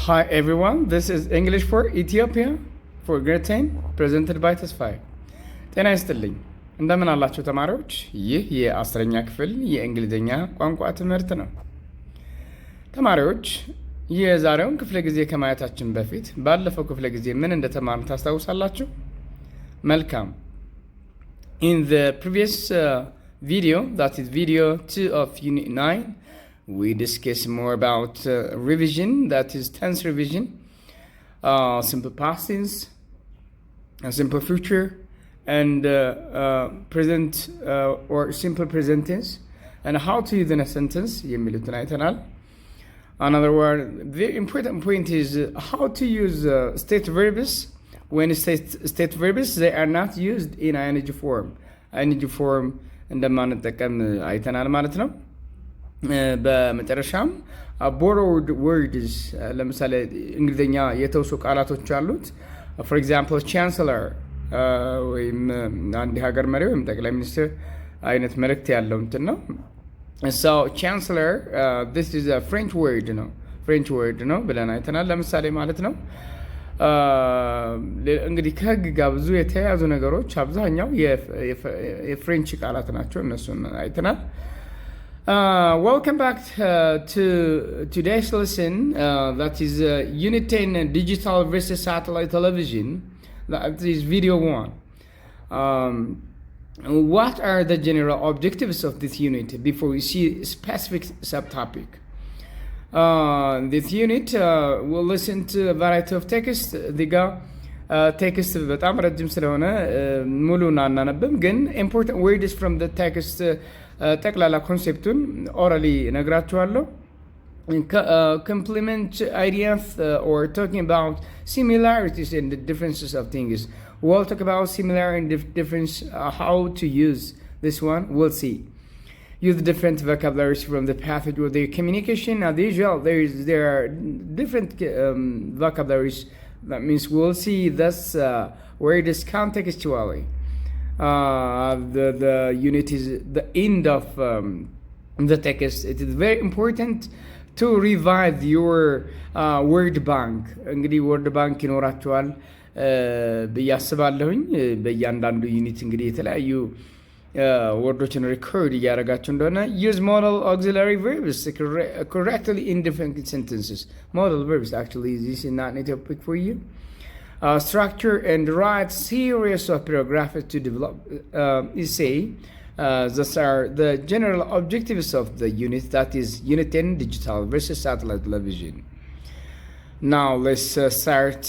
Hi everyone, this is English for Ethiopia for grade 10 presented by ተስፋዬ። ጤና ይስጥልኝ። እንደምን አላችሁ ተማሪዎች? ይህ የአስረኛ ክፍል የእንግሊዝኛ ቋንቋ ትምህርት ነው። ተማሪዎች የዛሬውን ክፍለ ጊዜ ከማየታችን በፊት ባለፈው ክፍለ ጊዜ ምን እንደተማርን ታስታውሳላችሁ? መልካም። In the previous video, that is video 2 of unit 9, we discuss more about revision, that is tense revision, simple past tense, simple future, and present or simple present tense, and how to use in a sentence. Another word, very important point is how to use state verbs. When state verbs, they are not used in ing form. ing form እንደማንጠቀም አይተናል ማለት ነው። በመጨረሻም borrowed words ለምሳሌ እንግሊዝኛ የተውሱ ቃላቶች አሉት። for example chancellor ወይም አንድ ሀገር መሪ ወይም ጠቅላይ ሚኒስትር አይነት መልእክት ያለው እንትን ነው። so chancellor this is a French word ነው ብለን አይተናል ለምሳሌ ማለት ነው። እንግዲህ ከህግ ጋር ብዙ የተያያዙ ነገሮች አብዛኛው የፍሬንች ቃላት ናቸው። እነሱን አይተናል። Welcome back to today's lesson, that is Unit 10 Digital versus Satellite Television. That is video 1. What are the general objectives of this unit before we see specific subtopic? This unit will listen to a variety of text. ቴክስት በጣም ረጅም ስለሆነ ሙሉን አናነብም፣ ግን important words from the text ጠቅላላ ኮንሴፕቱን ኦራሊ ነግራችኋለሁ። complement ideas or talking about similarities and the differences of things. We'll talk about similarity and difference, how to use this one. We'll see. Use different vocabularies from the passage with the communication. As usual, there are different vocabularies. That means we'll see this word is contextually. The unit is the end of the text. It is very important to revise your word bank. እንግዲህ word bank ይኖራችኋል ብዬ አስባለሁኝ። በእያንዳንዱ ዩኒት እንግዲህ የተለያዩ ወርዶችን ሪኮርድ እያደረጋችሁ እንደሆነ use modal auxiliary verbs correctly in different sentences. Modal verbs, actually, this is not a topic for you. Structure and write series of paragraphs to develop essay. Those are the general objectives of the unit, that is Unit 10 Digital versus Satellite Television. Now let's start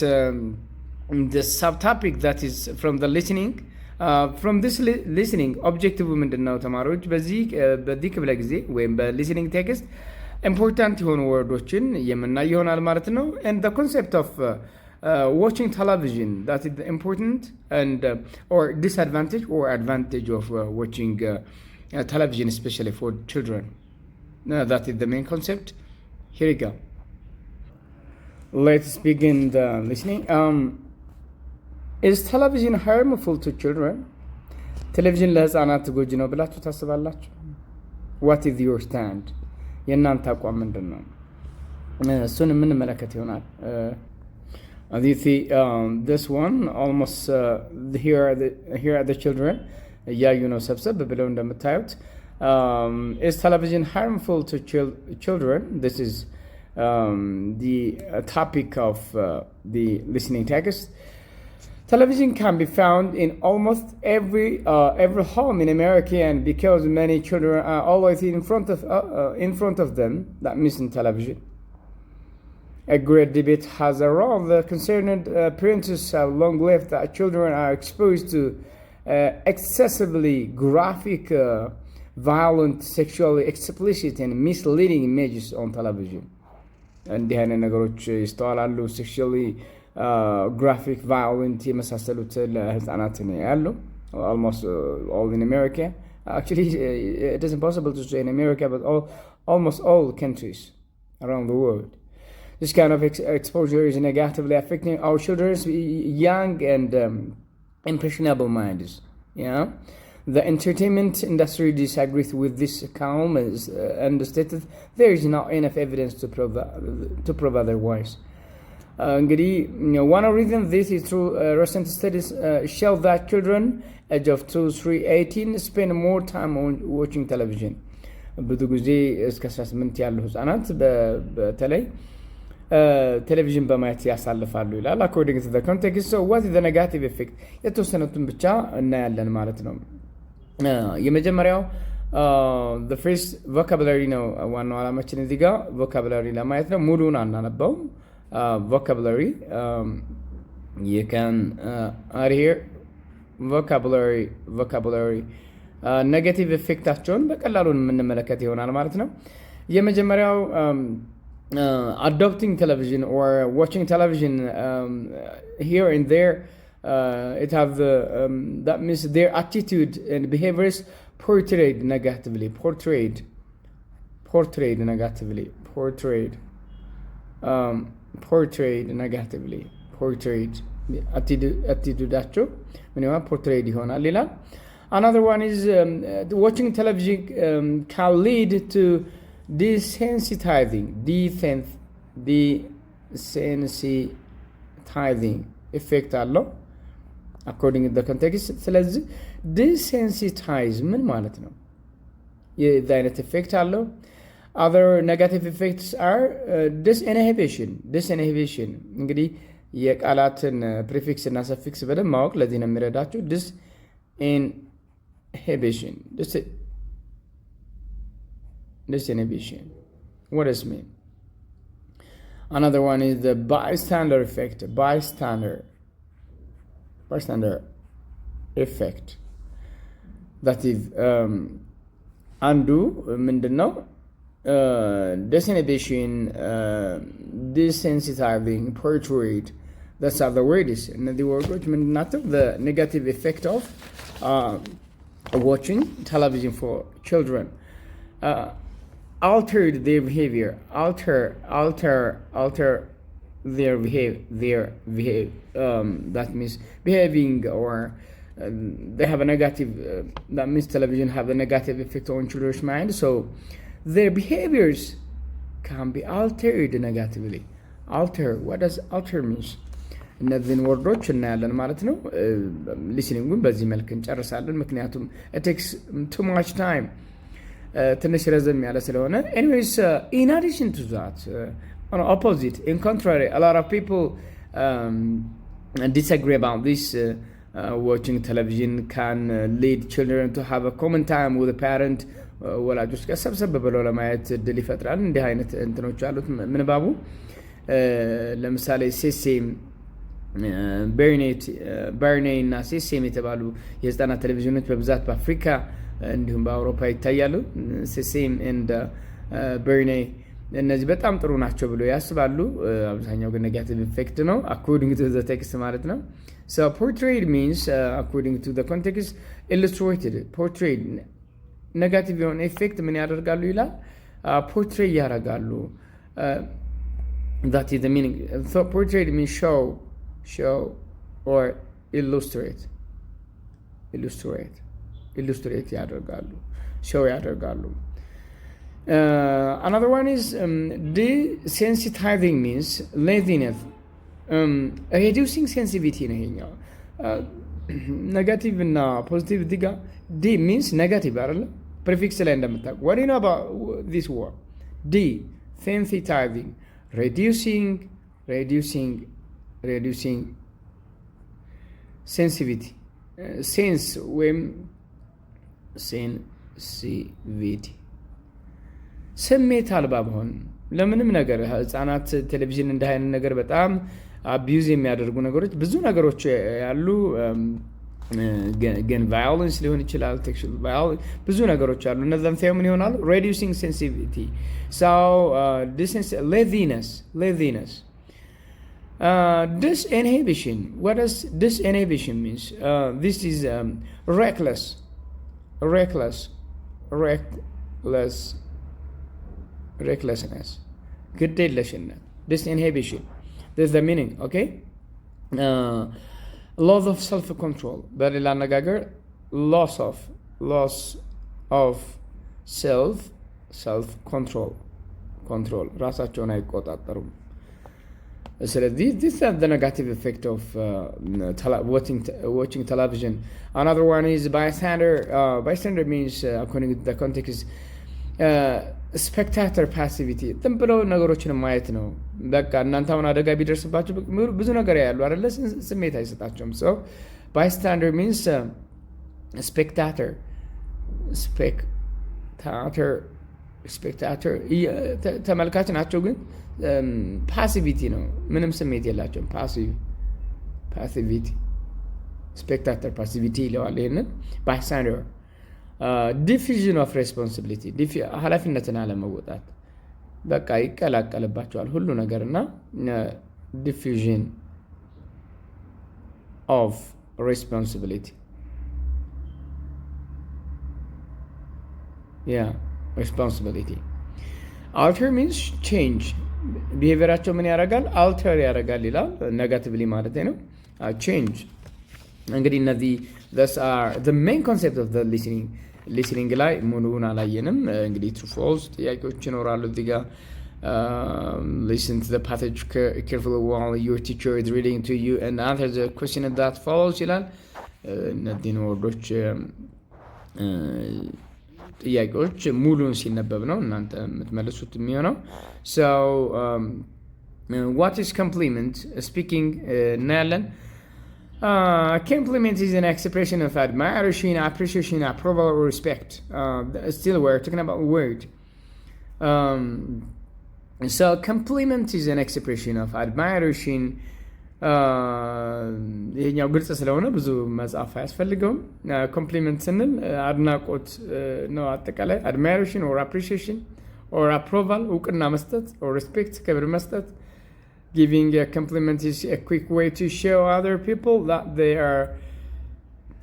the subtopic, that is from the listening. From this listening objective ምንድን ነው ተማሪዎች? በዚህ ክፍለ ጊዜ ወይም በሊስኒንግ ቴክስት ኢምፖርታንት የሆኑ ወርዶችን የምናይ ይሆናል ማለት ነው። and the concept of watching television, that is important, and or disadvantage or advantage of watching television, especially for children. That is the main concept. Here we go. Let's begin the listening. Is television harmful to children? ቴሌቪዥን ለህፃናት ጎጂ ነው ብላችሁ ታስባላችሁ? What is your stand? የእናንተ አቋም ምንድን ነው? እሱን የምንመለከት ይሆናል። As you see, this one almost here are the children እያዩ ነው ሰብሰብ ብለው እንደምታዩት። Is television harmful to children? This is the topic of the listening text. Television can be found in almost every home in America, and because many children are always in front of them, that means in television. A great debate has arose. The concerned parents have long left that children are exposed to excessively graphic, violent, sexually explicit, and misleading images on television. እንዲህ አይነት ነገሮች ይስተዋላሉ። sexually graphic, violent የመሳሰሉት ለህፃናት ያሉ almost all in America. Actually, it is impossible to say in America, but almost all countries around the world. This kind of exposure is negatively affecting our children's young and impressionable minds. The entertainment industry disagrees with this account and stated there is not enough evidence to prove otherwise. እንግዲህ one of the reasons this is through recent studies show that children age of 2, 3, 18 spend more time on watching television. ብዙ ጊዜ እስከ 18 ያሉ ህፃናት በተለይ ቴሌቪዥን በማየት ያሳልፋሉ ይላል according to the context. So what is the negative effect? የተወሰኑትን ብቻ እናያለን ማለት ነው። የመጀመሪያው the first vocabulary ነው ዋናው ዓላማችን እዚህ ጋር vocabulary ለማየት ነው። ሙሉን አናነበው vocabulary you can add here vocabulary negative effectaቸውን በቀላሉ የምንመለከት ይሆናል ማለት ነው። የመጀመሪያው adopting television or watching television here and there it have the that means their attitude and behaviors portrayed negatively portrayed negatively attitudeaቸው ምን ይሆናል portrayed ይሆናል ይላል። Another one is watching television can lead to desensitizing effect አለው according to the context. ስለዚህ desensitize ምን ማለት ነው? የዚህ አይነት effect አለው። other negative effects are disinhibition እንግዲህ የቃላትን ፕሪፊክስ እና ሰፊክስ በደንብ ማወቅ ለዚህ ነው የሚረዳችሁ። disinhibition what does it mean? Another one is the bystander effect that is አንዱ ምንድነው disinhibition desensitizing portrayed that's how the word is እነዚህ ወርዶች ምንድናቸው? the negative effect of watching television for children altered their behavior alter their behavior that means behaving or they have a negative that means television have a negative effect on children's mind, so their behaviors can be altered negatively. What does alter means? እነዚህን ወርዶች እናያለን ማለት ነው። ሊስኒንጉን በዚህ መልክ እንጨርሳለን ምክንያቱም it takes too much time ትንሽ ረዘም ያለ ስለሆነ anyways in addition to that on opposite in contrary a lot of people disagree about this watching television can lead children to have a common time with a parent ወላጆች ጋር ሰብሰብ ብለው ለማየት እድል ይፈጥራል። እንዲህ አይነት እንትኖች አሉት ምንባቡ ለምሳሌ ሴሴም በርኔ እና ሴሴም የተባሉ የህፃናት ቴሌቪዥኖች በብዛት በአፍሪካ እንዲሁም በአውሮፓ ይታያሉ። ሴሴም and በርኔ እነዚህ በጣም ጥሩ ናቸው ብሎ ያስባሉ። አብዛኛው ግን ኔጋቲቭ ኢፌክት ነው according to the text ማለት ነው። so portrayed means according to the context illustrated portrayed ኔጋቲቭ የሆነ ኢፌክት ምን ያደርጋሉ ይላል portray ያደርጋሉ that is the meaning. So portrayed means show or illustrate ያደርጋሉ show ያደርጋሉ። another one is desensitizing means laziness reducing sensitivity ነው ይሄኛው ኔጋቲቭ እና ፖዚቲቭ ዲጋ d means negative አይደለ prefix ላይ እንደምታውቁ what do you know about this word d sensitizing reducing sensitivity sense ወይም sensitivity ስሜት አልባ መሆን ለምንም ነገር ህፃናት ቴሌቪዥን እንደ አይነት ነገር በጣም አቢዩዝ የሚያደርጉ ነገሮች ብዙ ነገሮች ያሉ ግን ቫዮለንስ ሊሆን ይችላል ሴክሹዋል ቫዮለንስ ብዙ ነገሮች አሉ እነዛም ሳይሆን ምን ይሆናል reducing sensitivity so laziness disinhibition what does disinhibition means this is recklessness ግዴለሽነት disinhibition that's the meaning okay loss of self-control በሌላ አነጋገር loss of self-control ራሳቸውን አይቆጣጠሩም ስለዚህ this is the negative effect of watching television. Another one is bystander. Bystander means according to the context is spectator passivity. ዝም ብለው ነገሮችን ማየት ነው። በቃ እናንተ አሁን አደጋ ቢደርስባችሁ ብዙ ነገር ያያሉ አይደለ? ስሜት አይሰጣቸውም። so bystander means spectator ተመልካች ናቸው ግን ፓሲቪቲ ነው። ምንም ስሜት የላቸውም። ፓሲቪቲ ስፔክታተር ፓሲቪቲ ይለዋል። ይህንን bystander diffusion of responsibility ኃላፊነትን አለመወጣት በቃ ይቀላቀልባቸዋል ሁሉ ነገር እና diffusion of responsibility responsibility. alter means change. ቢሄቪየራቸው ምን ያደርጋል? alter ያደርጋል ይላል። negatively ማለት ነው። change እንግዲህ እነዚህ those are the main concept of the listening ላይ ሙሉውን አላየንም። እንግዲህ true false ጥያቄዎች ይኖራሉ እዚህ ጋር listen to the passage carefully while your teacher is reading to you and answer the question that follows ይላል። እነዚህን ወርዶች ጥያቄዎች ሙሉን ሲነበብ ነው እናንተ የምትመልሱት የሚሆነው። so what is compliment speaking እናያለን። compliment is an expression of admiration, appreciation, approval, or respect. Still we're talking about word. So compliment is an expression of admiration. ይሄኛው ግልጽ ስለሆነ ብዙ መጻፍ አያስፈልገውም። ኮምፕሊመንት ስንል አድናቆት ነው አጠቃላይ admiration or appreciation or approval እውቅና መስጠት or respect ክብር መስጠት. Giving a compliment is a quick way to show other people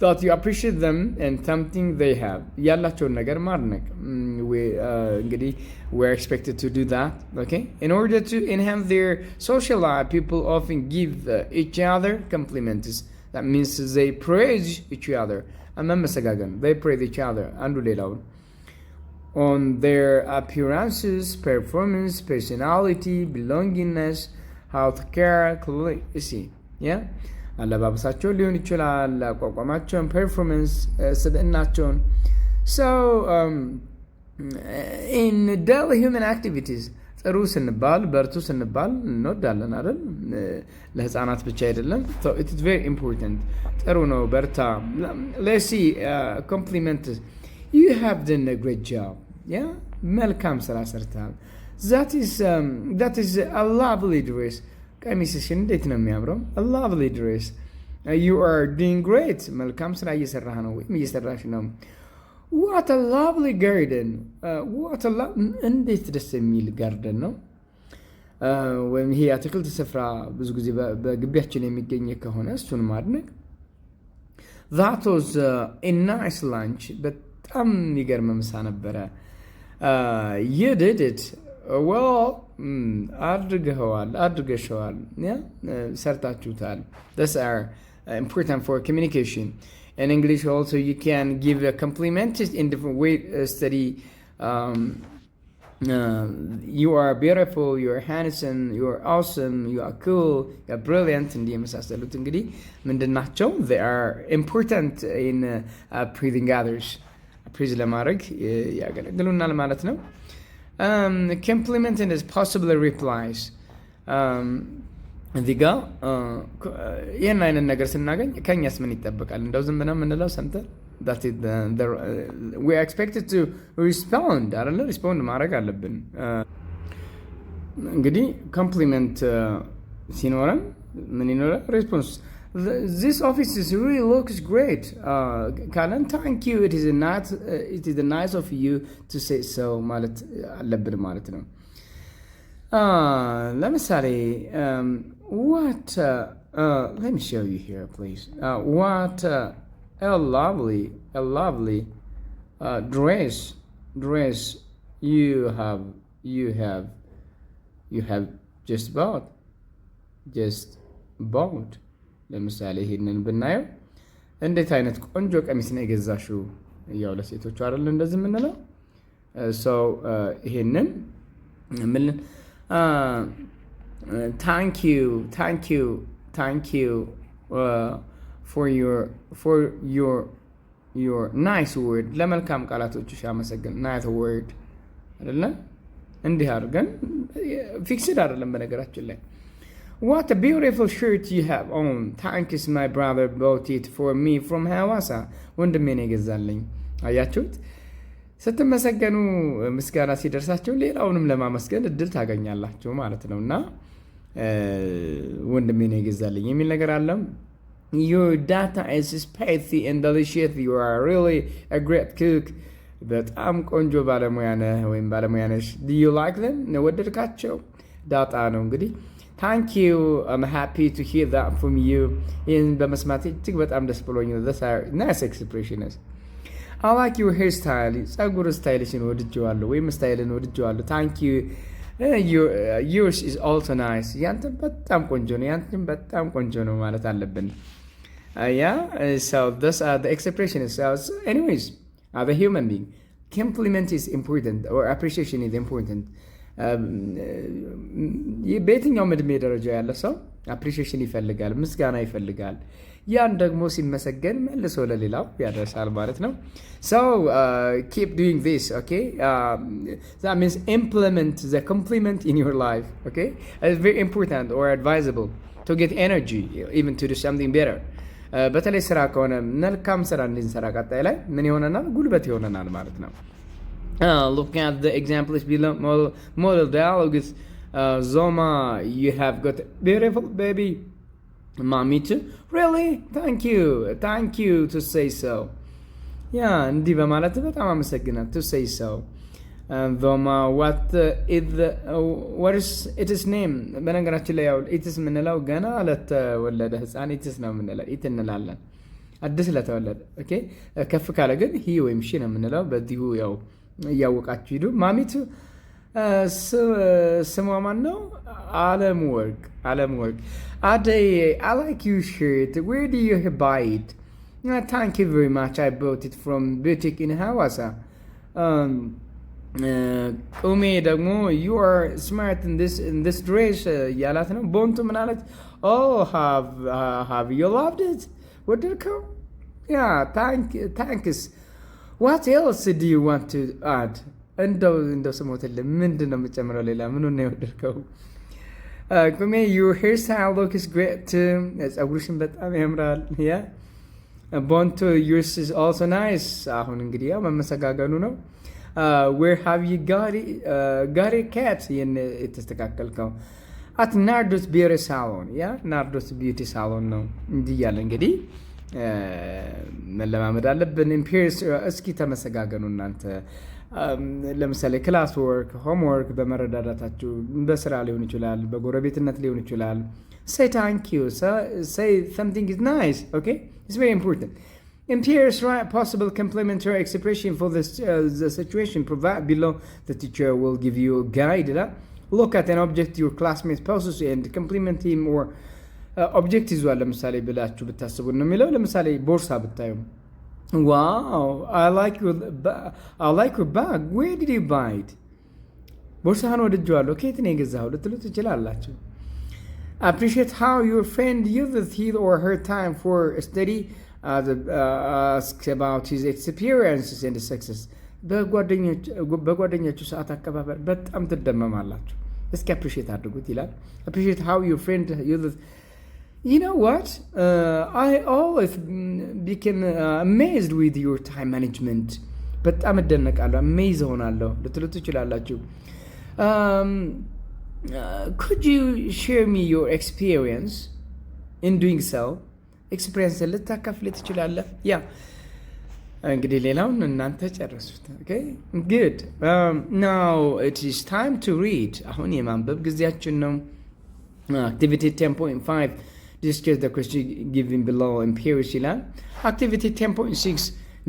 that you appreciate them and something they have. ያላቸውን ነገር ማድነቅ እንግዲህ we're expected to do that, okay? In order to enhance their social life, people often give each other compliments. That means they praise each other. መመሰጋገን they praise each other አንዱ ሌላውን on their appearances, performance, personality, belongingness, health care, yeah? አለባበሳቸውን ሊሆን ይችላል፣ አቋቋማቸውን፣ ፐርፎርመንስ፣ ስብዕናቸውን። so in daily human activities ጥሩ ስንባል በርቱ ስንባል እንወዳለን አይደል? ለህፃናት ብቻ አይደለም። so it is very important። ጥሩ ነው በርታ። let's see compliment you have done a great job. yeah መልካም ስራ ሰርተሃል። that is a lovely dress. ቀሚስሽን እንዴት ነው የሚያምረው? a lovely dress. you are doing great. መልካም ስራ እየሰራህ ነው ወይም እየሰራሽ ነው። what a lovely garden. እንዴት ደስ የሚል ጋርደን ነው። ወይም ይሄ አትክልት ስፍራ ብዙ ጊዜ በግቢያችን የሚገኝ ከሆነ እሱን ማድነቅ። that was a nice lunch. በጣም የሚገርም ምሳ ነበረ። you did it well. አድርገሸዋል ሰርታችሁታል። these are important for communication. In English also you can give a compliment in different way. Study you are beautiful, you are handsome, you are awesome, you are cool, you are brilliant እንዲህ የመሳሰሉት እንግዲህ ምንድን ናቸው? they are important in praising others. praise ለማድረግ ያገለግሉናል ማለት ነው። compliment and possible replies. እዚህ ጋር ይህን አይነት ነገር ስናገኝ ከኛስ ምን ይጠበቃል? እንደው ዝም ብለን የምንለው ሰምተን we are expected to respond አይደለ? ሪስፖንድ ማድረግ አለብን። እንግዲህ ኮምፕሊመንት ሲኖረን ምን ይኖራል? ሪስፖንስ this office really looks great. ካለን thank you, it is nice of you to say so ማለት አለብን ማለት ነው። ለምሳሌ what let me show you here please. What a lovely dress you have just bought. ለምሳሌ ይሄንን ብናየው እንዴት አይነት ቆንጆ ቀሚስ ነው የገዛሽው? ያው ለሴቶች አይደል እንደዚህ የምንለው። ይሄንን ምን thank you for your nice word ለመልካም ቃላቶችሽ አመሰግን nice word አይደለ እንዲህ አድርገን ፊክስድ አይደለም በነገራችን ላይ what a beautiful shirt you have on thanks my brother bought it for me from Hawassa ወንድሜ ነው የገዛልኝ አያችሁት ስትመሰገኑ ምስጋና ሲደርሳችሁ ሌላውንም ለማመስገን እድል ታገኛላችሁ ማለት ነውና ወንድሜ ነው የገዛልኝ የሚል ነገር አለ your data is spicy and delicious you are really a great cook በጣም ቆንጆ ባለሙያ ነህ ወይም ባለሙያ ነሽ do you like them ነው ወደድካቸው ዳታ ነው እንግዲህ thank you I'm happy to hear that from you in በመስማቴ እጅግ በጣም ደስ ብሎኛል that's a nice expression is I like your hairstyle ጸጉር ስታይልሽን ወድጄዋለሁ ወይም ስታይልን ወድጄዋለሁ thank you yours is also nice ያንተ በጣም ቆንጆ ነው ያንተም በጣም ቆንጆ ነው ማለት አለብን yeah so those are the expressions so anyways as a human being compliment is important or appreciation is important በየትኛውም ዕድሜ ደረጃ ያለ ሰው appreciation ይፈልጋል ምስጋና ይፈልጋል ያን ደግሞ ሲመሰገን መልሶ ለሌላው ያደርሳል ማለት ነው so keep doing this okay that means implement the compliment in your life okay it's very important or advisable to get energy even to do something better በተለይ ስራ ከሆነ መልካም ስራ እንድንሰራ ቀጣይ ላይ ምን ይሆነናል ጉልበት ይሆነናል ማለት ነው looking at the examples below model dialogues Zoma you have got a beautiful baby mommy too really thank you to say so yeah እንዲህ በማለት በጣም አመሰግናለሁ to say so Zoma what is its name በነገራችን ላይ ያው ኢትስ ምንለው ገና ለተወለደ ህፃን ኢትስ ነው ምንለው ኢት እንላለን አዲስ ለተወለደ ኦኬ ከፍ ካለ ግን ሂ ወይም ሺ ነው ምንለው በዚሁ ያው ያወቃችሁ ሂዱ ማሚቱ ስሟ ማን ነው አለም ወርቅ አደይ I like your shirt where do you buy it thank you very much I bought it from boutique in Hawassa ቁሜ ደግሞ you are smart in this dress ያላት ነው ቦንቱ ምን አለች oh have you loved it ወደድከው yeah thanks what else do you want to add እንደው ስሞትልህ ምንድን ነው የምጨምረው ሌላ ምኑን ነው የወደድከው ቁሜ your hairstyle looks great too ጸጉርሽን በጣም ያምራል yeah ቦንቱ yours is also nice አሁን እንግዲህ ያው መመሰጋገኑ ነው where have you got a cat የተስተካከልከው at Nardos Beauty Salon yeah Nardos Beauty Salon ነው እንዲህ ያለ እንግዲህ መለማመድ አለብን ኢምፒሪስ እስኪ ተመሰጋገኑ እናንተ ለምሳሌ ክላስ ወርክ ሆምወርክ በመረዳዳታችሁ በስራ ሊሆን ይችላል በጎረቤትነት ሊሆን ይችላል say thank you say something is nice okay it's very important Impairs right possible complementary expression for this the situation provide below the teacher will give you a guide look at an object your classmates possess and compliment him or object is well ለምሳሌ ብላችሁ ብታስቡ ነው የሚለው ለምሳሌ ቦርሳ ብታዩ wow I like your bag where did you buy it ቦርሳህን ወድጄዋለሁ ከየት ነው የገዛኸው ልትሉ ትችላላችሁ appreciate how your friend uses his or her time for study ask about his experiences and success በጓደኞቹ ሰዓት አከባበር በጣም ትደመማላችሁ እስኪ appreciate አድርጉት ይላል appreciate how your friend uses you know what I always became amazed with your time management በጣም እደነቃለሁ amazed ሆናለሁ ልትሉ ትችላላችሁ could you share me your experience in doing so experience ልታካፍል ትችላለህ ያ እንግዲህ ሌላውን እናንተ ጨርሱት okay good now it is time to read አሁን የማንበብ ጊዜያችን ነው activity 10.5 discuss the question given below in Paris ይላል activity 10.6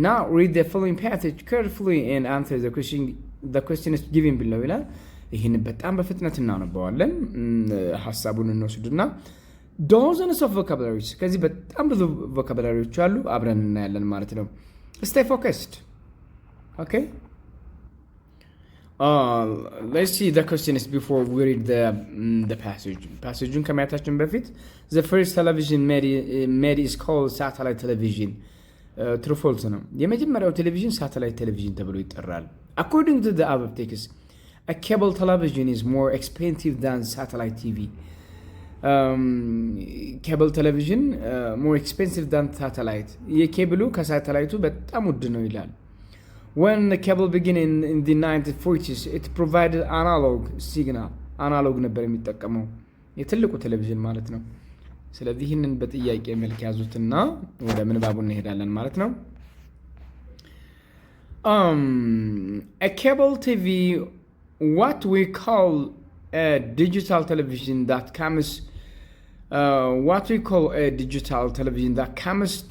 now read the following passage carefully and answer the question is given below ይላል ይህን በጣም በፍጥነት እናነባዋለን ሐሳቡን እንወስድና dozens of vocabularies ከዚህ በጣም ብዙ vocabularies አሉ አብረን እናያለን ማለት ነው stay focused okay Let's see the questions before we read the passage. Passageን ከማየታችን በፊት the first television made is called satellite television. True false ነው። የመጀመሪያው ቴሌቪዥን ሳተላይት ቴሌቪዥን ተብሎ ይጠራል። According to the above text, a cable television is more expensive than satellite TV. Cable television more expensive than satellite. የኬብሉ ከሳተላይቱ በጣም ውድ ነው ይላል። When the cable began in the 1940s, it provided analog signal. Analog ነበር የሚጠቀመው የትልቁ ቴሌቪዥን ማለት ነው። ስለዚህ ይህንን በጥያቄ መልክ ያዙትና ወደ ምንባቡ እንሄዳለን ማለት ነው። A cable TV, what we call a digital television that comes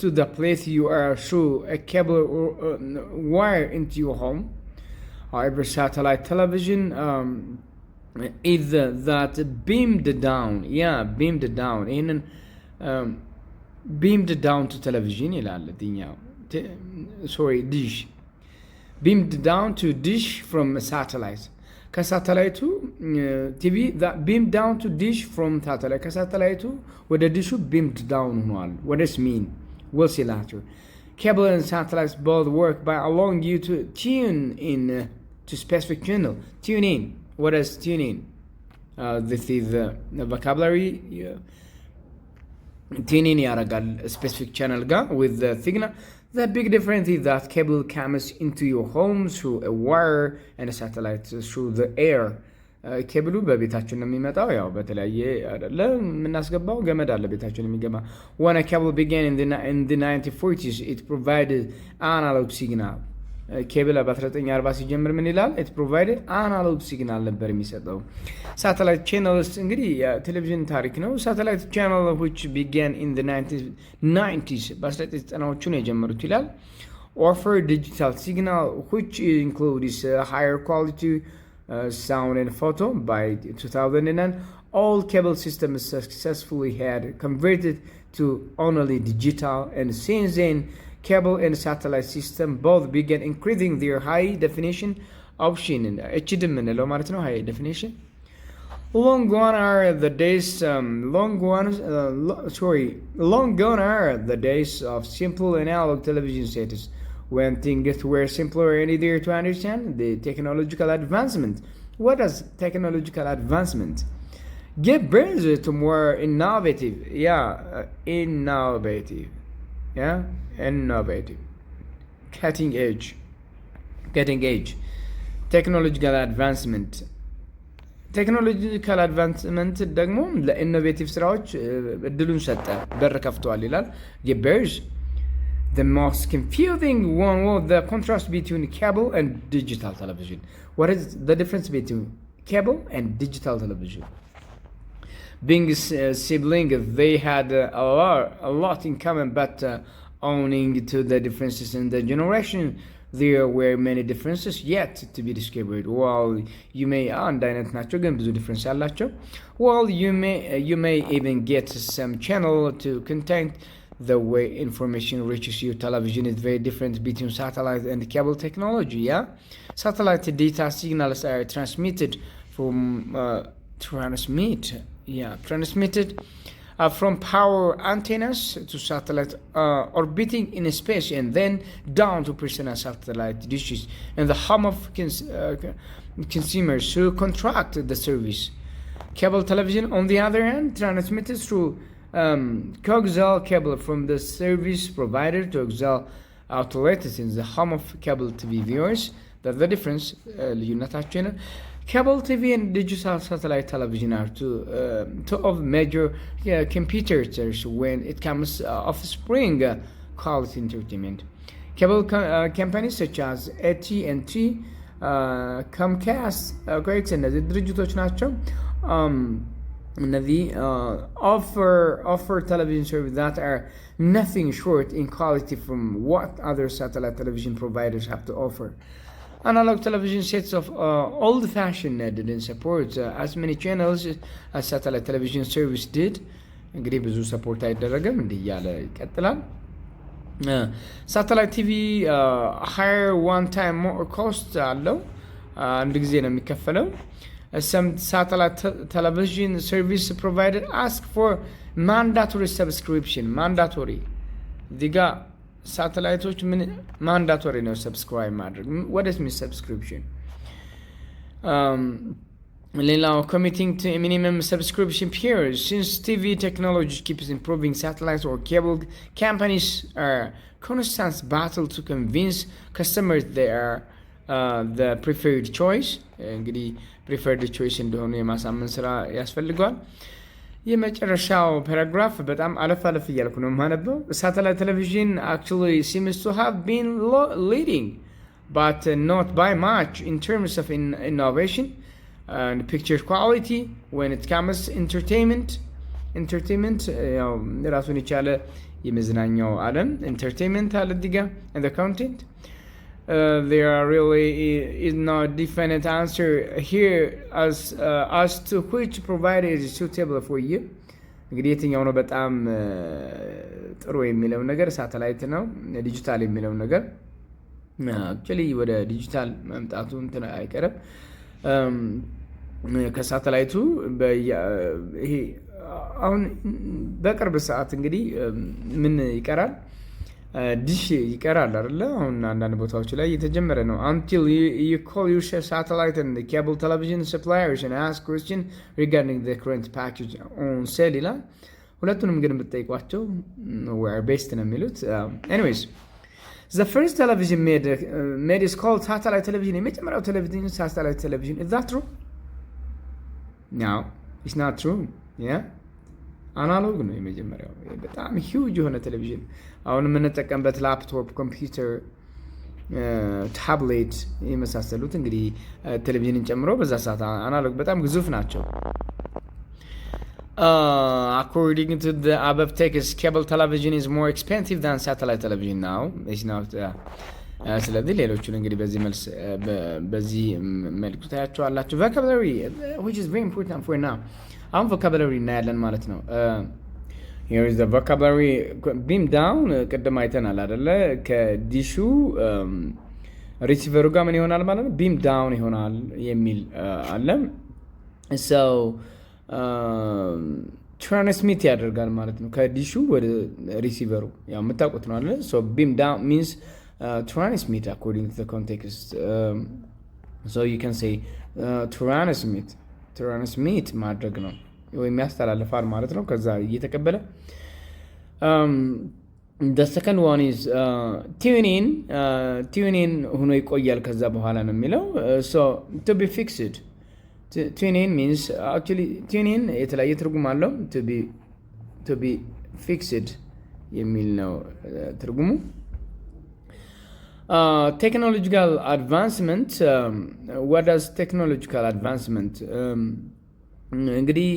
to the place you are through a cable or wire into your home. However, satellite television is that beamed down. Yeah, beamed down. Beamed down to television. Sorry, dish. Beamed down to dish from a satellite. ከሳተላይቱ ቲቪ beamed down to dish from satellite. ከሳተላይቱ ወደ ዲሹ beamed down ሆኗል። What does mean? We'll see later. Cable and satellites both work by allowing you to tune in to specific channel. Tune in. What does tune in? This is the vocabulary. Tune in ያደርጋል specific channel ጋር with the signal. The big difference is that cable comes into your home through a wire and a satellite through the air. ኬብሉ በቤታችን ነው የሚመጣው ያው በተለያየ አይደለ የምናስገባው ገመድ አለ ቤታችን የሚገባ When a cable began in the 1940s, it provided analog signal. ኬብል በ1940 ሲጀምር ምን ይላል? It provided analog signal ነበር የሚሰጠው። Satellite channels እንግዲህ የቴሌቪዥን ታሪክ ነው። Satellite channel which began in the 1990s በ1990ዎቹ ነው የጀመሩት ይላል። Offer digital signal which includes higher quality sound and photo. By 2009, all cable systems successfully had converted to only digital, and since then cable and satellite system both began increasing their high definition option. HD የምንለው ማለት ነው high definition. Long gone are the days of simple analog television sets when things were simpler and easier to understand. The technological advancement. What does technological advancement give birth to more innovative? Innovative. Cutting edge. Technological advancement ደግሞ ለኢኖቬቲቭ ስራዎች እድሉን ሰጠ በር ከፍቷል ይላል። የበርዝ The most confusing one was the contrast between cable and digital television. What is the difference between cable and digital television? Being siblings, they had a lot in common, but owing to the differences in the generation, there were many differences yet to be discovered. While you may አንድ አይነት ናቸው ግን ብዙ ዲፍረንስ ያላቸው. While you may even get some channel to content, the way information reaches your television is very different between satellite and cable technology. Satellite data signals are transmitted from from power antennas to satellite orbiting in space and then down to personal satellite dishes in the home of consumers who contract the service. Cable television, on the other hand, transmitted through coaxial cable from the service provider to coaxial outlets in the home of cable TV viewers. That's the difference. Cable TV and digital satellite television are two of major competitors when it comes offspring quality entertainment. Cable companies such as AT&T, Comcast, እነዚህ ድርጅቶች ናቸው። እነዚህ offer television services that are nothing short in quality from what other satellite television providers have to offer. Analog television sets of old-fashioned didn't support as many channels as satellite television service did. እንግዲህ ብዙ ሰፖርት አይደረግም እንዲህ እያለ ይቀጥላል። Satellite TV higher one-time more cost አለው አንድ ጊዜ ነው የሚከፈለው። some satellite television service provider ask for mandatory subscription mandatory ዲጋ ሳተላይቶች ምን ማንዳቶሪ ነው ሰብስክራይብ ማድረግ what does mean subscription ሌላው committing to a minimum subscription period since TV technology keeps improving satellites or cable companies are constant battle to convince customers they are the preferred choice እንግዲህ preferred choice እንደሆነ የማሳመን ስራ ያስፈልጋል። የመጨረሻው ፓራግራፍ በጣም አለፍ እያልኩ ነው የማነበው። Satellite television actually seems to have been leading but not by much in terms of innovation and picture quality when it comes to entertainment ያው ራሱን የቻለ የመዝናኛው ዓለም entertainment አለ ዲጋ and the content there are really is no definite answer here as to which provider is suitable for you እንግዲህ የትኛው ነው በጣም ጥሩ የሚለው ነገር ሳተላይት ነው ዲጂታል የሚለው ነገር actually ወደ ዲጂታል መምጣቱ እንትን አይቀርም ከሳተላይቱ ይሄ አሁን በቅርብ ሰዓት እንግዲህ ምን ይቀራል ዲሽ ይቀራል አይደለ አሁን አንዳንድ ቦታዎች ላይ እየተጀመረ ነው until you call your satellite and the cable television suppliers and ask question regarding the current package on sale ይላል ሁለቱንም ግን ብትጠይቋቸው where based ነው የሚሉት anyways the first television made is called satellite television የመጀመሪያው ቴሌቪዥን satellite television is that true no it's not true yeah አናሎግ ነው የመጀመሪያው በጣም ሂውጅ የሆነ ቴሌቪዥን አሁን የምንጠቀምበት ላፕቶፕ ኮምፒውተር ታብሌት የመሳሰሉት እንግዲህ ቴሌቪዥንን ጨምሮ በዛ ሰዓት አናሎግ በጣም ግዙፍ ናቸው according to the above text cable television is more expensive than satellite television now it's not ስለዚህ ሌሎቹን እንግዲህ በዚህ መልኩ ታያቸዋላችሁ vocabulary which is very important for now አሁን vocabulary እናያለን ማለት ነው here is the vocabulary beam down ቅድም አይተናል አይደለ ከዲሹ ሪሲቨሩ ጋር ምን ይሆናል ማለት ነው beam down ይሆናል የሚል አለ so transmit ያደርጋል ማለት ነው ከዲሹ ወደ ሪሲቨሩ ያው የምታውቁት ነው አይደለ so beam down means transmit according to the context so you can say transmit ማድረግ ነው ወይም ያስተላልፋል ማለት ነው ከዛ እየተቀበለ the second one is tune in ሆኖ ይቆያል ከዛ በኋላ ነው የሚለው so to be fixed tune in means actually tune in የተለያየ ትርጉም አለው to be fixed የሚል ነው ትርጉሙ technological advancement what does technological advancement እንግዲህ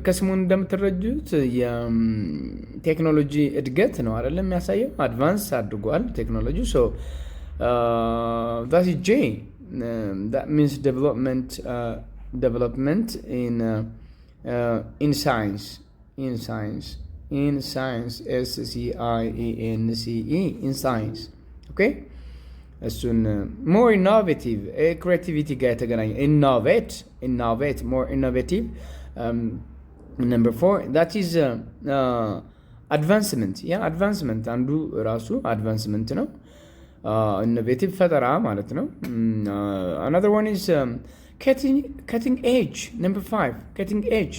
ከስሙ እንደምትረጁት የቴክኖሎጂ እድገት ነው አይደለም የሚያሳየው አድቫንስ አድርጓል ቴክኖሎጂ so that is J that means development in science SCIENCE in science okay እሱን more innovative creativity ጋር የተገናኘ innovate more innovative number 4 that is advancement advancement አንዱ ራሱ advancement ነው innovative ፈጠራ ማለት ነው another one is cutting edge number 5 cutting edge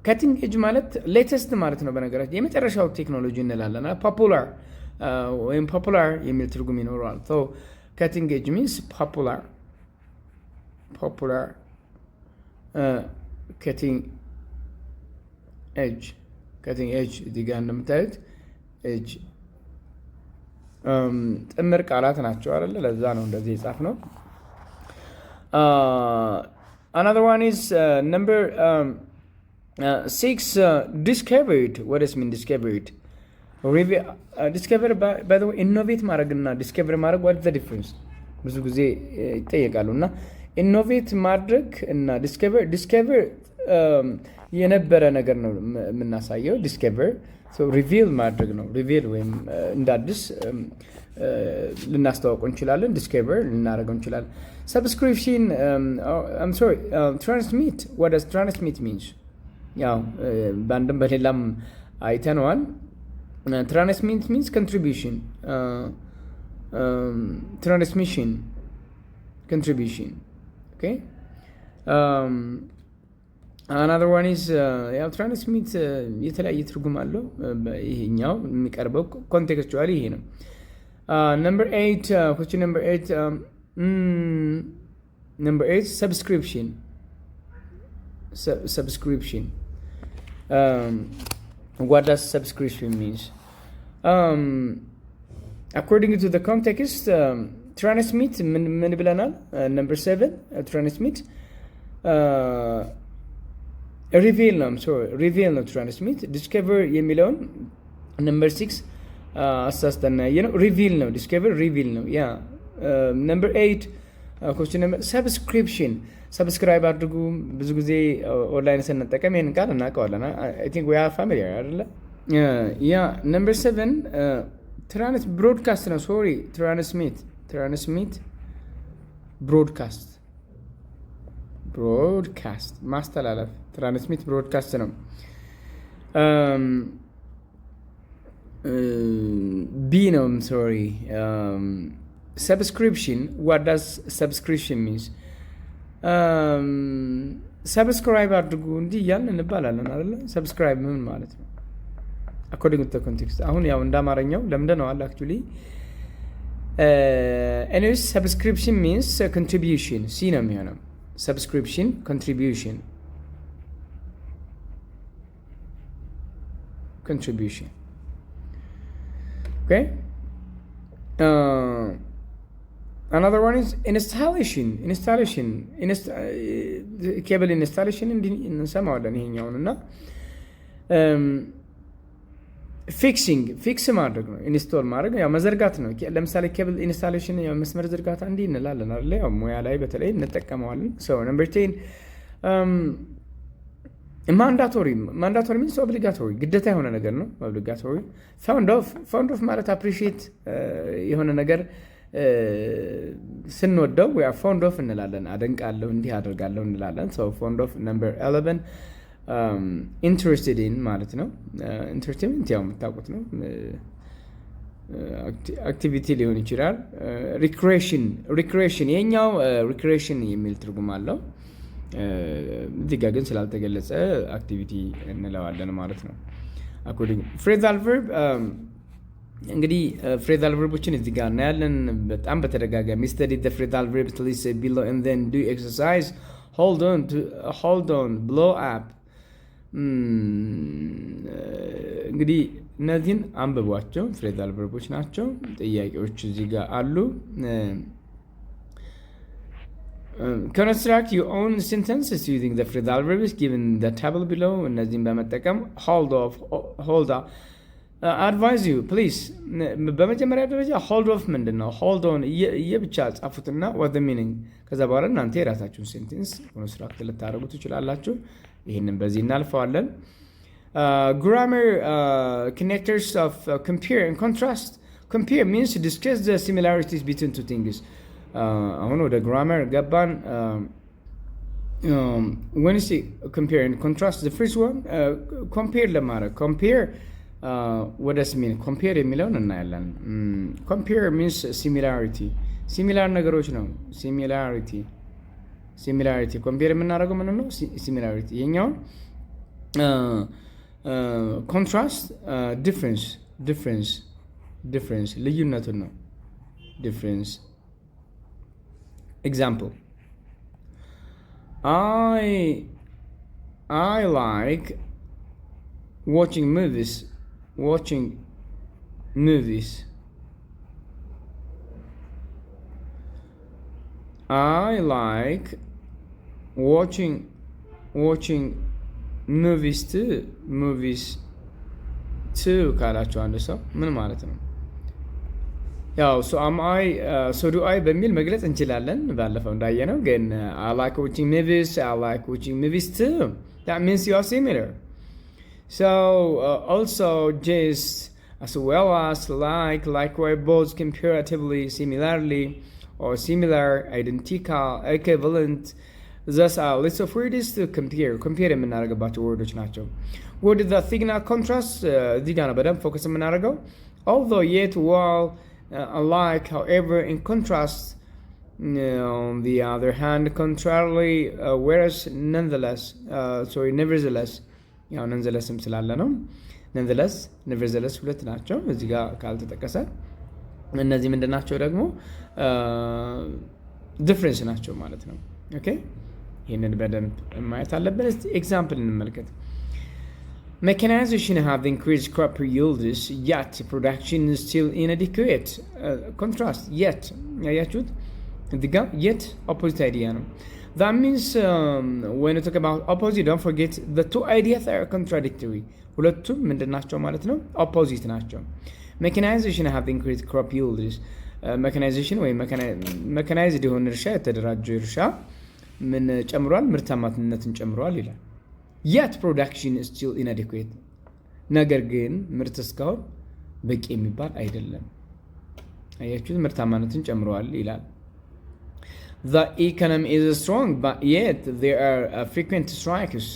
cutting edge ማለት latest ማለት ነው በነገራችን የመጨረሻው ቴክኖሎጂ እንላለን popular ወይም popular የሚል ትርጉም ይኖረዋል so cutting edge means popular cutting edge እዚህ ጋር እንደምታዩት edge ጥምር ቃላት ናቸው አይደል ለዛ ነው እንደዚህ የጻፍ ነው another one is number 6 discovered what does mean discovered discover by the way innovate ማድረግና discover ማድረግ what is the difference ብዙ ጊዜ ይጠየቃሉና innovate ማድረግ እና discover የነበረ ነገር ነው የምናሳየው። ዲስከቨር ሪቪል ማድረግ ነው። ሪቪል ወይም እንደ አዲስ ልናስተዋውቀው እንችላለን። ዲስከቨር ልናደርገው እንችላለን። ሰብስክሪፕሽን ትራንስሚት what does transmit means? ያው በአንድም በሌላም አይተነዋል። ትራንስሚት means contribution, transmission, contribution. Okay. Another one is ያው ትራንስሚት የተለያየ ትርጉም አለው። ይሄኛው የሚቀርበው ኮንቴክስቹዋሊ ይሄ ነው። Number 8, question number 8. Number 8, subscription. Subscription. What does subscription means? According to the context, transmit ምን ብለናል? Number 7, transmit. Reveal ነው። reveal ነው transmit. Discover የሚለውን number 6 አሳስተና ሪቪል ነው። ዲስከቨር ሪቪል ነው። ያ ነምበር 8 ኮስችን ነምበር ሰብስክሪፕሽን። ሰብስክራይብ አድርጉ። ብዙ ጊዜ ኦንላይን ስንጠቀም ይሄን ቃል እናውቀዋለን። አይ ቲንክ ዊ አር ፋሚሊየር አይደለ? ያ ነምበር 7 ብሮድካስት ነው። ሶሪ ትራንስሚት ብሮድካስት ማስተላለፍ። ትራንስሚት ብሮድካስት ነው። B no, I'm sorry. Subscription. What does subscription means? Subscribe አድርጉ እንዲህ እያልን እንባላለን አይደለ? Subscribe ምን ማለት ነው? According to the context. አሁን ያው እንዳማረኛው ለምደነዋል actually. Anyways, subscription means contribution. C ነው የሚሆነው። Subscription, contribution. Okay. Another one is installation. Cable installation እንሰማዋለን ይሄኛውን እና ፊክስ ማድረግ ነው። ኢንስቶል ማድረግ ያው መዘርጋት ነው። ለምሳሌ ኬብል ኢንስታሌሽን ያው መስመር ዝርጋታ እንዲህ እንላለን አይደል? ያው ሙያ ላይ በተለይ እንጠቀመዋለን። ነምበር 10 ማንዳቶሪ ሚንስ ኦብሊጋቶሪ ግዴታ የሆነ ነገር ነው። ኦብሊጋቶሪ ፋውንድ ኦፍ ማለት አፕሪሺየት የሆነ ነገር ስንወደው ወይ ፋውንድ ኦፍ እንላለን። አደንቃለሁ፣ እንዲህ አደርጋለሁ እንላለን። ፋውንድ ኦፍ ነምበር 11 ኢንትረስትድ ኢን ማለት ነው። ኢንተርቴንመንት ያው የምታውቁት ነው። አክቲቪቲ ሊሆን ይችላል። ሪክሬሽን የኛው ሪክሬሽን የሚል ትርጉም አለው። እዚህ ጋር ግን ስላልተገለጸ አክቲቪቲ እንለዋለን ማለት ነው። አኮርዲንግ ፍሬዛል ቨርብ እንግዲህ ፍሬዛል ቨርቦችን እዚህ ጋር እናያለን በጣም በተደጋጋሚ study the phrasal verbs listed below and then do exercise hold on blow up እንግዲህ እነዚህን አንብቧቸው። ፍሬዛል ቨርቦች ናቸው። ጥያቄዎች እዚህ ጋር አሉ። Construct your own sentences using the phrasal verbs given the table below. እነዚህን በመጠቀም hold up. Advise you please. በመጀመሪያ ደረጃ hold off ምንድን ነው? hold on የብቻ ጻፉትና what the meaning። ከዛ በኋላ እናንተ የራሳችሁን ሴንቴንስ ኮንስትራክት ልታደርጉ ትችላላችሁ። ይህንን በዚህ እናልፈዋለን። Grammar connectors of compare and contrast. Compare means to discuss the similarities between two things. አሁን ወደ ግራመር ገባን። when you say compare and contrast, the first one compare ለማድረግ compare what does it mean? compare የሚለውን እናያለን። compare means similarity. similar ነገሮች ነው። similarity compare የምናደርገው ምን ነው? similarity የኛው contrast difference ልዩነቱን ነው። difference. Example. I like watching movies. I like watching movies too ካላችሁ አንድ ሰው ምን ማለት ነው? ያው so do I በሚል መግለጽ እንችላለን። ባለፈው እንዳየነው ግን I like watching movies too That means you are similar. So also just as well as likewise, both comparatively, similarly, or similar, identical, equivalent. Thus are list of words to compare የምናደርግባቸው ወርዶች ናቸው። Word the signal contrast እዚህ ጋር ነው በደንብ ፎከስ የምናደርገው. Although yet while alike, however, in contrast, on the other hand, contrarily, whereas nonetheless, nevertheless, ያው ነንዘለስም ስላለ ነው። ነንዘለስ nevertheless ሁለት ናቸው እዚህ ጋር ካልተጠቀሰ። እነዚህ ምንድን ናቸው ደግሞ ዲፍረንስ ናቸው ማለት ነው። ኦኬ ይሄንን በደንብ ማየት አለብን። እስቲ ኤግዛምፕል እንመልከት። Mechanization have increased crop yields, yet production is still inadequate. Contrast, yet. ያያችሁት እዚህ ጋር yet opposite idea ነው. That means when you talk about opposite, don't forget the two ideas are contradictory. ሁለቱም ምንድን ናቸው ማለት ነው? opposite ናቸው። Mechanization have increased crop yields. Mechanization ወይ mechanized የሆነ እርሻ የተደራጀ እርሻ ምን ጨምሯል? ምርታማነትን ጨምሯል ይላል። Yet production is still inadequate. ነገር ግን ምርት እስካሁን በቂ የሚባል አይደለም። አያችሁት? ምርታማነትን ጨምሯል ይላል። The economy is strong, but yet there are frequent strikes.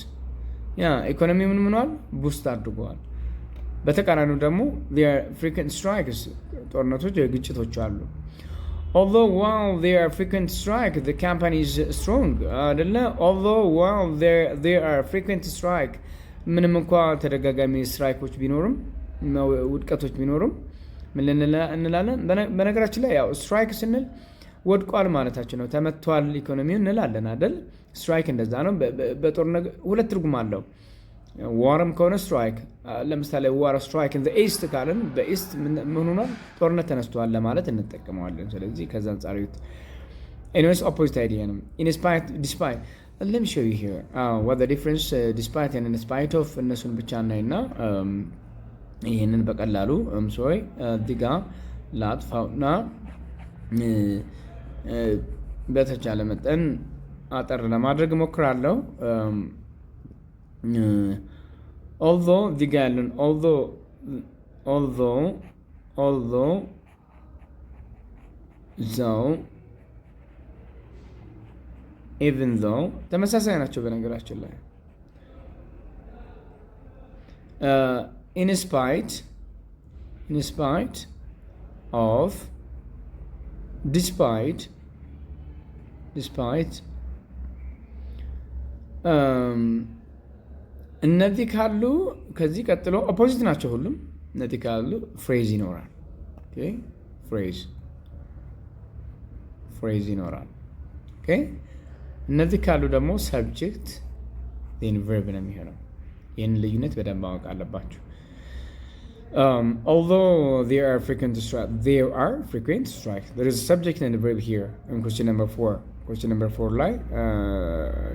ኢኮኖሚ ምን ሆኗል? ቡስት አድርጓል። በተቃራኒው ደግሞ there are frequent strikes, ጦርነቶች፣ ግጭቶች አሉ። Although while there are frequent strikes, the company is strong. Although while there are frequent strikes, ምንም እንኳ ተደጋጋሚ ስትራይኮች ቢኖሩም ውድቀቶች ቢኖሩም ምን እንላለን? በነገራችን ላይ ያው ስትራይክ ስንል ወድቋል ማለታችን ነው። ተመቷል ኢኮኖሚው እንላለን አይደል? ስትራይክ እንደዛ ነው። በጦርነት ሁለት ትርጉም አለው። ዋርም ከሆነ ስትራይክ፣ ለምሳሌ ዋር ስትራይክ ኢን ዘ ኢስት ካለን በኢስት ምን ሆኗል? ጦርነት ተነስቷል ለማለት እንጠቀመዋለን። ስለዚህ ከዛ አንፃር ይሁት anyways opposite idea ነው። in spite despite let me show you here what the difference despite and in spite of እነሱን ብቻ እናይና ይሄንን በቀላሉ sorry ዲጋ ላጥፋውና በተቻለ መጠን አጠር ለማድረግ ሞክራለሁ። although the gallon although even though ተመሳሳይ ናቸው በነገራችን ላይ in spite of despite እነዚህ ካሉ ከዚህ ቀጥሎ ኦፖዚት ናቸው ሁሉም። እነዚህ ካሉ ፍሬዝ ይኖራል። ኦኬ ፍሬዝ ይኖራል። ኦኬ እነዚህ ካሉ ደግሞ ሰብጀክት ዜን ቨርብ ነው የሚሆነው። ይህን ልዩነት በደንብ ማወቅ አለባችሁ። although there are frequent strikes, there is a subject and a verb here in question number 4. Question number 4 line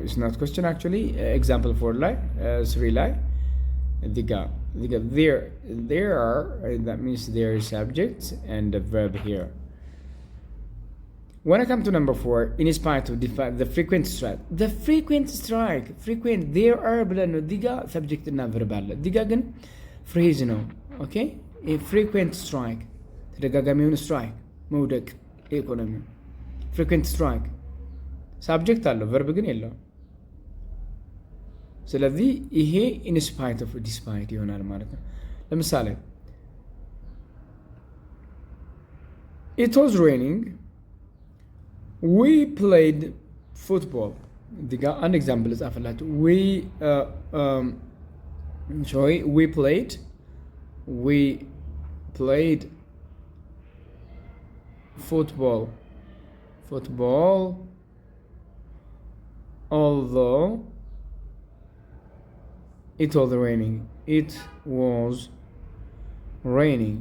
it's not question actually, example 4 line 3 line there are that means there is subject and the verb here. When I come to number 4, in spite of the frequent strike there are ብለን ነው ዲጋ subject እና verb አለ። ዲጋ ግን phrase ነው። ኦኬ frequent strike ተደጋጋሚ የሆነ strike መውደቅ ኢኮኖሚ frequent strike ሳብጀክት አለው ቨርብ ግን የለውም። ስለዚህ ይሄ in spite of despite ይሆናል ማለት ነው። ለምሳሌ it was raining, we played football. ዲጋ አንድ ኤግዛምፕል ጻፈላችሁ። we played football although it was raining.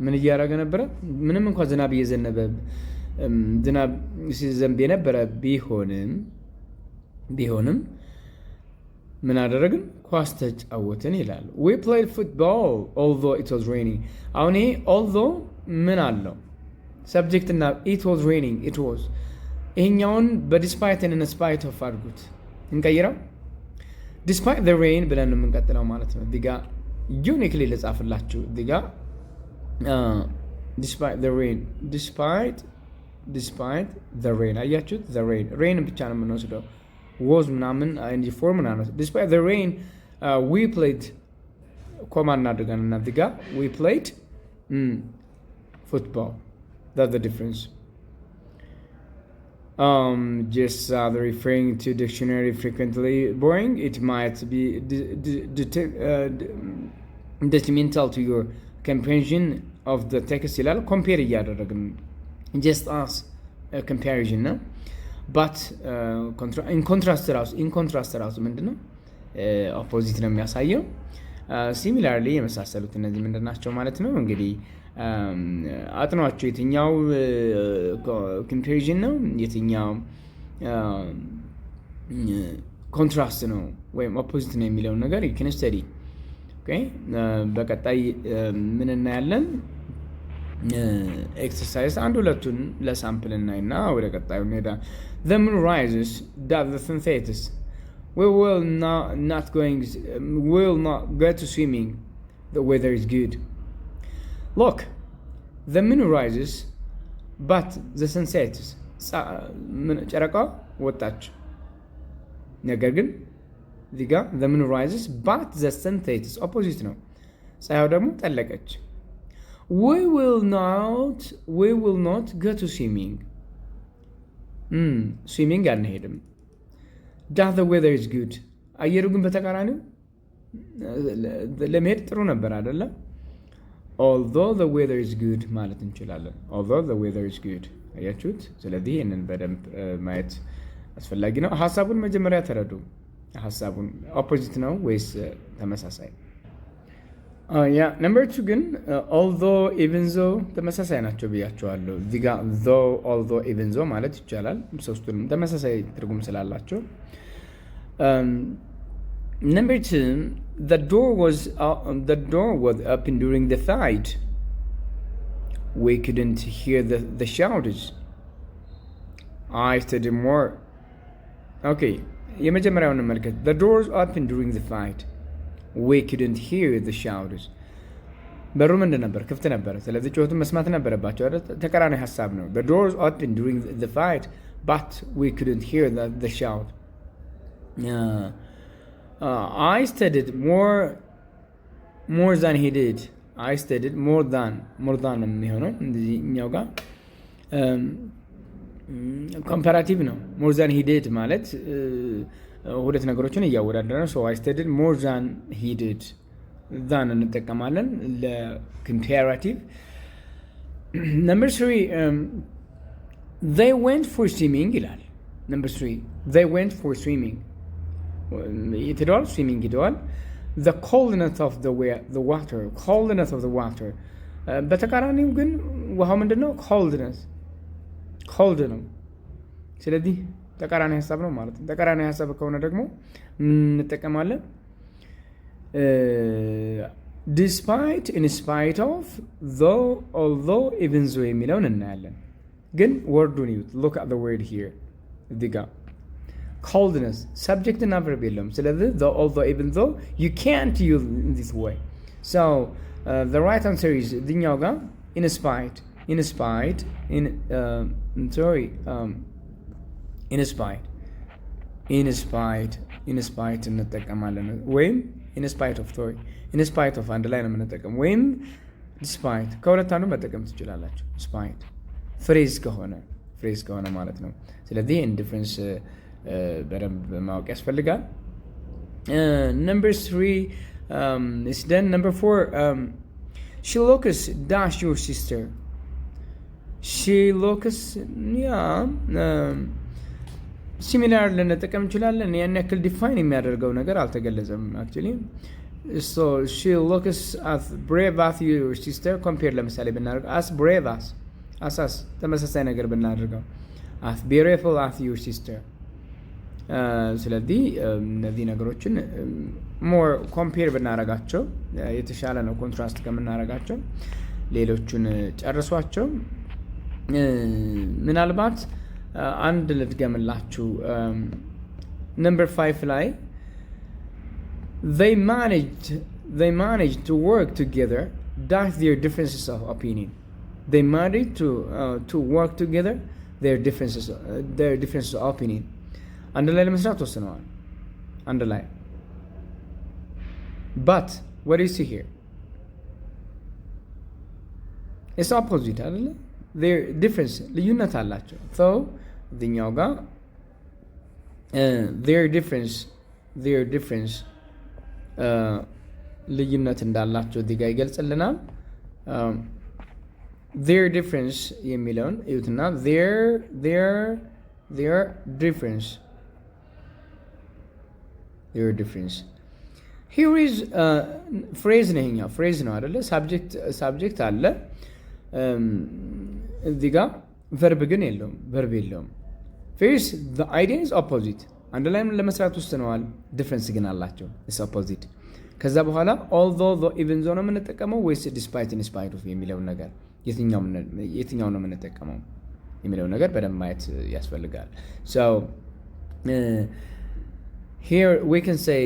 ምን እያደረገ ነበረ? ምንም እንኳን ዝናብ እየዘነበ ዝናብ ሲዘንብ የነበረ ቢሆንም ምን አደረግን? ኳስ ተጫወትን ይላል። we played football although it was raining. አሁን ይሄ although ምን አለው? ሰብጀክት እና it was raining it was ይሄኛውን በዲስፓይት እና ስፓይት ኦፍ አድርጉት እንቀይረው። despite the rain ብለን ነው የምንቀጥለው ማለት ነው። እዚህ ጋር ዩኒክሊ ልጻፍላችሁ እዚህ ጋር despite the rain despite the rain አያችሁት rain ብቻ ነው የምንወስደው was ምናምን እንጂ ፎርም ምናምን despite the rain we played ኮማንድ አድርገን እና እዚህ ጋር we played football. That's the difference. Just referring to dictionary frequently boring, it might be detrimental to your comprehension of the text ይላል compare እያደረግን just as a comparison ነው but in contrast ራሱ ምንድነው opposite ነው የሚያሳየው similarly የመሳሰሉት እነዚህ ምንድናቸው ማለት ነው እንግዲህ አጥኗቸው የትኛው comparison ነው የትኛው contrast ነው ወይም opposite ነው የሚለው ነገር you can study. okay በቀጣይ ምን እናያለን exercise አንድ ሁለቱን ለሳምፕል እናይና ወደ ቀጣዩ እንሄዳ the moon rises that the sun sets we will not go to swimming the weather is good. Look, the moon rises but the sun sets ጨረቃ ወጣች ነገር ግን እዚህ ጋር the moon rises but the sun sets opposite ነው ፀሐዩ ደግሞ ጠለቀች we will not go to swimming swimming አንሄድም that the weather is good አየሩ ግን በተቃራኒው ለመሄድ ጥሩ ነበር አይደለ although the weather is good ማለት እንችላለን although the weather is good አያችሁት ስለዚህ ይሄንን በደንብ ማየት አስፈላጊ ነው ሐሳቡን መጀመሪያ ተረዱ ሐሳቡን opposite ነው ወይስ ተመሳሳይ number 2 ግን although even though ተመሳሳይ ናቸው ብያቸዋለሁ እዚህ ጋር though although even though ማለት ይቻላል ሶስቱንም ተመሳሳይ ትርጉም ስላላቸው number 2 the door was open during the fight we couldn't hear the shouts I studied more okay የመጀመሪያውን እንመልከት the door was open during the fight we couldn't hear the shouts በሩ ምንድን ነበር ክፍት ነበር ስለዚህ ጩኸቱን መስማት ነበረባቸው አይደል ተቃራኒ ሐሳብ ነው the door was open during the fight but we couldn't hear the shout I studied more than he did I studied more than የሚሆነው እንደዚህኛው ጋር comparative ነው more than he did ማለት ሁለት ነገሮችን እያወዳደረ ነው so I studied more than he did than እንጠቀማለን ለcomparative number 3 they went for swimming ይላል number 3 they went for swimming ይተደዋል swimming ይተደዋል the coldness of the water በተቃራኒው ግን ውሃው ምንድነው cold ነው ስለዚህ ተቃራኒ ሐሳብ ነው ማለት ነው ተቃራኒ ሐሳብ ከሆነ ደግሞ እንጠቀማለን despite in spite of though although even though የሚለውን እናያለን ግን ወርዱን ይዩት look at the word here እዚህ ጋር coldness subject እና verb የለም ስለዚህ though although even though you can't use in this way so the right answer is እዚህኛው ጋር in spite እንጠቀማለን ወይም in spite of አንድ ላይ ነው የምንጠቀም ወይም despite ከሁለት አንዱ መጠቀም ትችላላችሁ spite phrase ከሆነ ማለት ነው ስለዚህ in difference በደንብ ማወቅ ያስፈልጋል number 3 is done number 4 she looks dash your sister she looks similar ልንጠቀም እንችላለን ያን ያክል ዲፋይን የሚያደርገው ነገር አልተገለጸም actually so she looks as brave as your sister compare ለምሳሌ ብናደርግ as brave as ተመሳሳይ ነገር ብናደርገው as beautiful as your sister ስለዚህ እነዚህ ነገሮችን more compare ብናደርጋቸው የተሻለ ነው ኮንትራስት ከምናደርጋቸው ሌሎቹን ጨርሷቸው ምናልባት አንድ ልትገምላችሁ number 5 ላይ they managed to work together despite their differences of opinion. They managed to work together their differences of opinion. አንድ ላይ ለመስራት ወስነዋል። አንድ ላይ but what do you see here? It's opposite አይደለ? Their difference ልዩነት አላቸው። so እዚህኛው ጋር their difference ልዩነት እንዳላቸው እዚህ ጋር ይገልጽልናል። their difference የሚለውን እዩትና their difference here is phrase ነው። ይሄኛው phrase ነው አይደለ? subject አለ እዚህ ጋር verb ግን የለውም። first the idea is opposite አንድ ላይ ለመስራት ወስነዋል። difference ግን አላቸው is opposite። ከዛ በኋላ although even though ነው የምንጠቀመው ወይስ despite in spite of የሚለው ነገር የትኛው ነው የምንጠቀመው የሚለው ነገር በደንብ ማየት ያስፈልጋል። so here we can say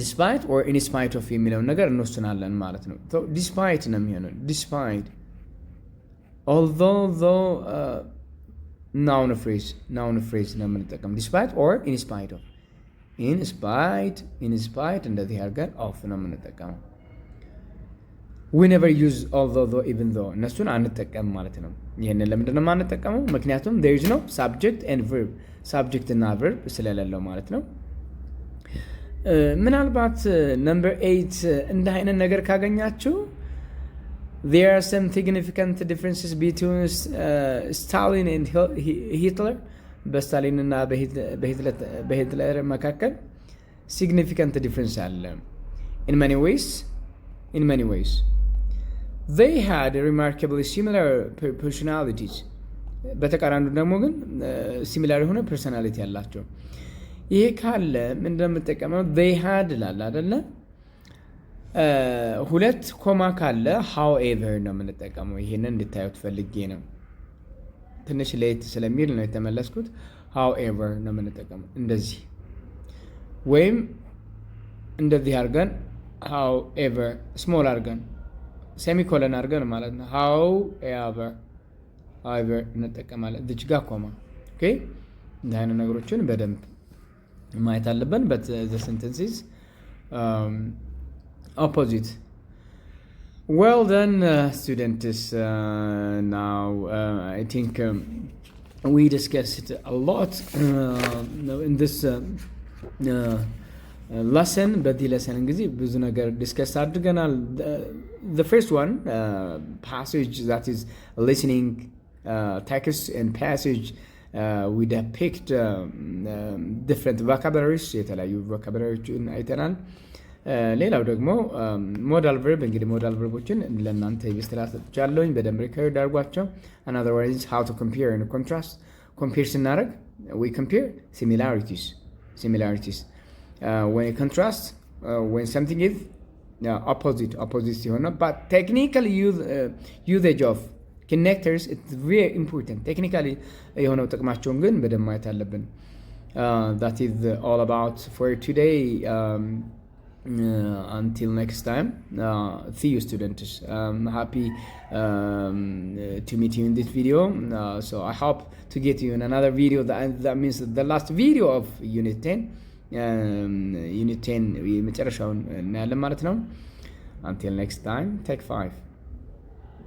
despite or in spite of የሚለው ነገር እንወስናለን ማለት ነው። so despite ነው የሚሆነው። despite although though noun phrase ነው የምንጠቀም despite or in spite of in spite እንደዚህ አድርገን of ነው የምንጠቀመው። we never use although though even though እነሱን አንጠቀም ማለት ነው። ይሄንን ለምንድን ነው የማንጠቀመው? ምክንያቱም there is no subject and verb subject እና verb ስለሌለው ማለት ነው። ምናልባት number 8 እንደ አይነት ነገር ካገኛችሁ there are some significant differences between Stalin and Hitler በስታሊን እና በሂትለር መካከል significant difference አለ in many ways they had remarkably similar personalities በተቃራኒው ደግሞ ግን similar የሆነ personality ያላቸው። ይሄ ካለ ምን እንደምጠቀመው they had ላል አይደለ? ሁለት ኮማ ካለ however ነው የምንጠቀመው። ይሄንን እንድታዩት ፈልጌ ነው። ትንሽ ለየት ስለሚል ነው የተመለስኩት። however ነው የምንጠቀመው እንደዚህ ወይም እንደዚህ አድርገን however ስሞል አድርገን ሴሚኮለን አድርገን ማለት ነው። however እንጠቀማለን። እዚህ ጋር ኮማ ኦኬ። እንዲህ አይነት ነገሮችን በደንብ ማየት አለብን። but the sentence is opposite. Well done students. Now I think we discussed a lot in this lesson. በዚህ lesson እንግዲህ ብዙ ነገር ዲስከስ አድርገናል። The first one passage that is listening text and passage we picked different vocabularies የተለያዩ vocabularies አይተናል። ሌላው ደግሞ ሞዳል ቨርብ እንግዲህ ሞዳል ቨርቦችን ለእናንተ ይስተላልፋለሁኝ በደንብ ሪከርድ አድርጓቸው። another one is how to compare and contrast compare ስናደርግ we compare similarities when you contrast when something is opposite ሲሆን ነው። but technically usage of connectors it's very important technically የሆነው ጥቅማቸውን ግን በደንብ ማየት አለብን። that is all about for today. Until next time, see you students. Happy to meet you in this video. So I hope to get you in another video. That means the last video of Unit 10. Unit 10 መጨረሻውን እናያለን ማለት ነው። Until next time, take 5.